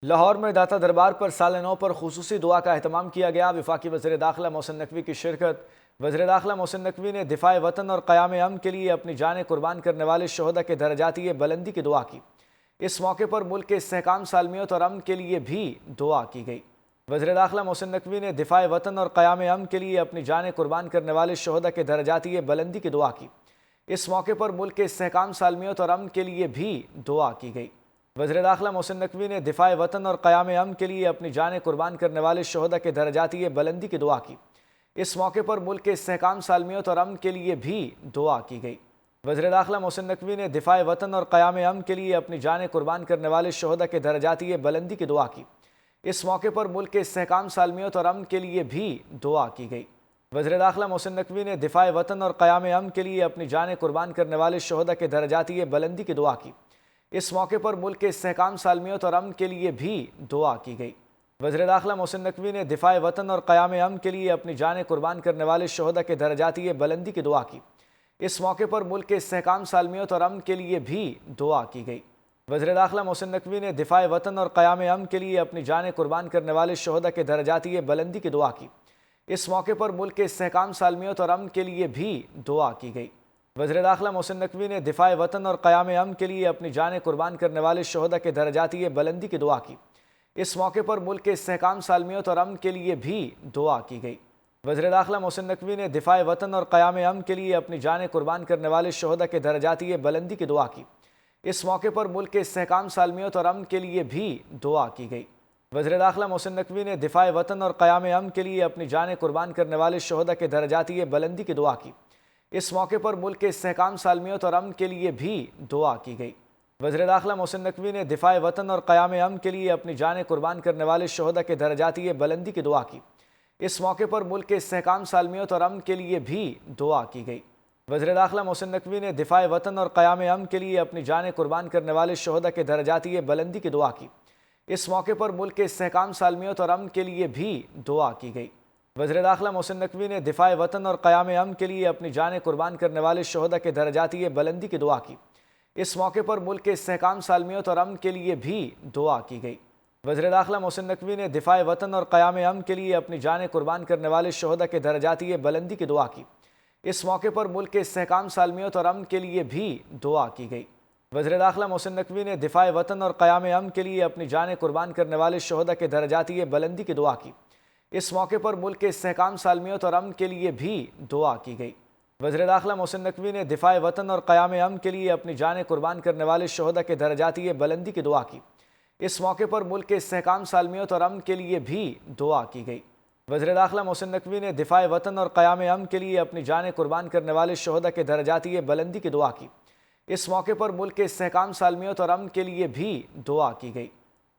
لاہور میں داتا دربار پر سال نو پر خصوصی دعا کا اہتمام کیا گیا۔ وفاقی وزیر داخلہ محسن نقوی کی شرکت۔ وزیر داخلہ محسن نقوی نے دفاع وطن اور قیام امن کے لیے اپنی جانیں قربان کرنے والے شہداء کے درجاتی بلندی کی دعا کی۔ اس موقع پر ملک کے استحکام، سالمیت اور امن کے لیے بھی دعا کی گئی۔ وزیر داخلہ محسن نقوی نے دفاع وطن اور قیام امن کے لیے اپنی جانیں قربان کرنے والے شہداء کے درجاتی بلندی کی دعا کی۔ اس موقع پر ملک کے استحکام، سالمیت اور امن کے لیے بھی دعا کی گئی۔ وزیر داخلہ محسن نقوی نے دفاع وطن اور قیام امن کے لیے اپنی جانیں قربان کرنے والے شہداء کے درجاتی بلندی کی دعا کی۔ اس موقع پر ملک کے استحکام، سالمیت اور امن کے لیے بھی دعا کی گئی۔ وزیر داخلہ محسن نقوی نے دفاع وطن اور قیام امن کے لیے اپنی جانیں قربان کرنے والے شہداء کے درجاتی بلندی کی دعا کی۔ اس موقع پر ملک کے استحکام، سالمیت اور امن کے لیے بھی دعا کی گئی۔ وزیر داخلہ محسن نقوی نے دفاع وطن اور قیام امن کے لیے اپنی جانیں قربان کرنے والے شہداء کے درجاتی بلندی کی دعا کی۔ اس موقع پر ملک کے استحکام، سالمیت اور امن کے لیے بھی دعا کی گئی۔ وزیر داخلہ محسن نقوی نے دفاع وطن اور قیام امن کے لیے اپنی جانیں قربان کرنے والے شہداء کے درجاتی بلندی کی دعا کی۔ اس موقع پر ملک کے استحکام، سالمیت اور امن کے لیے بھی دعا کی گئی۔ وزیر داخلہ محسن نقوی نے دفاع وطن اور قیام امن کے لیے اپنی جانیں قربان کرنے والے شہداء کے درجاتی بلندی کی دعا کی۔ اس موقع پر ملک کے استحکام، سالمیت اور امن کے لیے بھی دعا کی گئی۔ وزیر داخلہ محسن نقوی نے دفاع وطن اور قیام امن کے لیے اپنی جانیں قربان کرنے والے شہداء کے درجاتی بلندی کی دعا کی۔ اس موقع پر ملک کے استحکام، سالمیت اور امن کے لیے بھی دعا کی گئی۔ وزیر داخلہ محسن نقوی نے دفاع وطن اور قیام امن کے لیے اپنی جانیں قربان کرنے والے شہداء کے درجاتی بلندی کی دعا کی۔ اس موقع پر ملک کے استحکام، سالمیت اور امن کے لیے بھی دعا کی گئی۔ وزیر داخلہ محسن نقوی نے دفاع وطن اور قیام امن کے لیے اپنی جانیں قربان کرنے والے شہداء کے درجاتی بلندی کی دعا کی۔ اس موقع پر ملک کے استحکام، سالمیت اور امن کے لیے بھی دعا کی گئی۔ وزیر داخلہ محسن نقوی نے دفاع وطن اور قیام امن کے لیے اپنی جانیں قربان کرنے والے شہداء کے درجاتی بلندی کی دعا کی۔ اس موقع پر ملک کے استحکام، سالمیت اور امن کے لیے بھی دعا کی گئی۔ وزیر داخلہ محسن نقوی نے دفاع وطن اور قیام امن کے لیے اپنی جانیں قربان کرنے والے شہداء کے درجاتی بلندی کی دعا کی۔ اس موقع پر ملک کے استحکام، سالمیت اور امن کے لیے بھی دعا کی گئی۔ وزیر داخلہ محسن نقوی نے دفاع وطن اور قیام امن کے لیے اپنی جانیں قربان کرنے والے شہداء کے درجاتی بلندی کی دعا کی۔ اس موقع پر ملک کے استحکام، سالمیت اور امن کے لیے بھی دعا کی گئی۔ وزیر داخلہ محسن نقوی نے دفاع وطن اور قیام امن کے لیے اپنی جانیں قربان کرنے والے شہداء کے درجاتی بلندی کی دعا کی۔ اس موقع پر ملک کے استحکام، سالمیت اور امن کے لیے بھی دعا کی گئی۔ وزیر داخلہ محسن نقوی نے دفاع وطن اور قیام امن کے لیے اپنی جانیں قربان کرنے والے شہداء کے درجاتی بلندی کی دعا کی۔ اس موقع پر ملک کے استحکام، سالمیت اور امن کے لیے بھی دعا کی گئی۔ وزیر داخلہ محسن نقوی نے دفاع وطن اور قیام امن کے لیے اپنی جانیں قربان کرنے والے شہداء کے درجاتی بلندی کی دعا کی۔ اس موقع پر ملک کے استحکام، سالمیت اور امن کے لیے بھی دعا کی گئی۔ وزیر داخلہ محسن نقوی نے دفاع وطن اور قیام امن کے لیے اپنی جانیں قربان کرنے والے شہداء کے درجاتی بلندی کی دعا کی۔ اس موقع پر ملک کے استحکام، سالمیت اور امن کے لیے بھی دعا کی گئی۔